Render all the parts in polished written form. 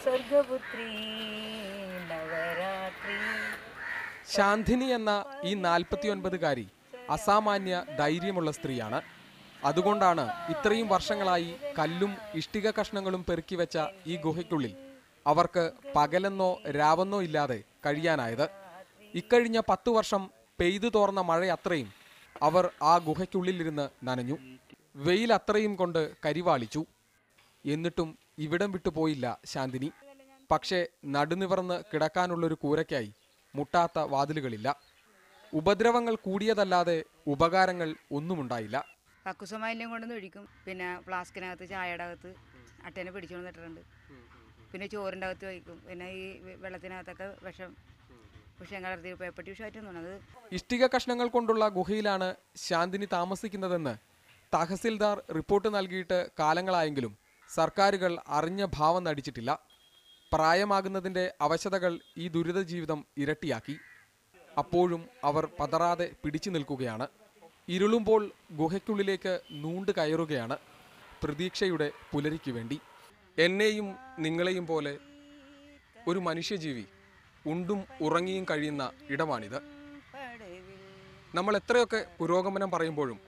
സ്വർഗപുത്രി നവരാത്രി. ശാന്തിനി എന്ന ഈ 49-കാരി അസാമാന്യ ധൈര്യമുള്ള സ്ത്രീയാണ്. അതുകൊണ്ടാണ് ഇത്രയും വർഷങ്ങളായി കല്ലും ഇഷ്ടിക കഷ്ണങ്ങളും പെറുക്കി വെച്ച ഈ ഗുഹയ്ക്കുള്ളിൽ അവർക്ക് പകലെന്നോ രാവെന്നോ ഇല്ലാതെ കഴിയാനായത്. ഇക്കഴിഞ്ഞ 10 വർഷം പെയ്തു തോർന്ന മഴയത്രയും അവർ ആ ഗുഹയ്ക്കുള്ളിലിരുന്ന് നനഞ്ഞു. വെയിൽ അത്രയും കൊണ്ട് കരിവാളിച്ചു. എന്നിട്ടും ഇവിടം വിട്ടു പോയില്ല ശാന്തിനി. പക്ഷേ നടുനിവർന്ന് കിടക്കാനുള്ളൊരു കൂരയ്ക്കായി മുട്ടാത്ത വാതിലുകളില്ല. ഉപദ്രവങ്ങൾ കൂടിയതല്ലാതെ ഉപകാരങ്ങൾ ഒന്നുമുണ്ടായില്ല. കക്കുസമാലിന്യം കൊണ്ടൊന്ന് ഒഴിക്കും. പിന്നെ ഫ്ലാസ്കിനകത്ത് ചായയുടെ അകത്ത് അട്ടേനെ പിടിച്ചുകൊണ്ടിട്ടുണ്ട്. പിന്നെ ചോറിൻ്റെ അകത്ത് വയ്ക്കും. പിന്നെ ഈ വെള്ളത്തിനകത്തൊക്കെ വിഷം കലർത്തി പേപ്പട്ടി വിഷമായിട്ടാണ് തോന്നുന്നത്. ഇഷ്ടിക കഷ്ണങ്ങൾ കൊണ്ടുള്ള ഗുഹയിലാണ് ശാന്തിനി താമസിക്കുന്നതെന്ന് തഹസിൽദാർ റിപ്പോർട്ട് നൽകിയിട്ട് കാലങ്ങളായെങ്കിലും സർക്കാരുകൾ അറിഞ്ഞ ഭാവം നടിച്ചിട്ടില്ല. പ്രായമാകുന്നതിൻ്റെ അവശതകൾ ഈ ദുരിത ജീവിതം ഇരട്ടിയാക്കി. അപ്പോഴും അവർ പതറാതെ പിടിച്ചു നിൽക്കുകയാണ്. ഇരുളുമ്പോൾ ഗുഹയ്ക്കുള്ളിലേക്ക് നൂണ്ട് കയറുകയാണ് പ്രതീക്ഷയുടെ പുലരിക്കു വേണ്ടി. എന്നെയും നിങ്ങളെയും പോലെ ഒരു മനുഷ്യജീവി ഉണ്ടും ഉറങ്ങിയും കഴിയുന്ന ഇടമാണിത്. നമ്മൾ എത്രയൊക്കെ പുരോഗമനം പറയുമ്പോഴും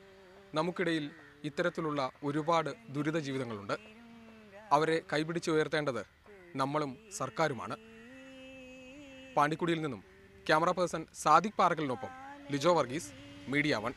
നമുക്കിടയിൽ ഇത്തരത്തിലുള്ള ഒരുപാട് ദുരിത ജീവിതങ്ങളുണ്ട്. അവരെ കൈപിടിച്ചുയർത്തേണ്ടത് നമ്മളും സർക്കാരുമാണ്. പാണ്ടിക്കുടിയിൽ നിന്നും ക്യാമറ പേഴ്സൺ സാദിഖ് പാറക്കലിനൊപ്പം ലിജോ വർഗീസ്, മീഡിയ 1.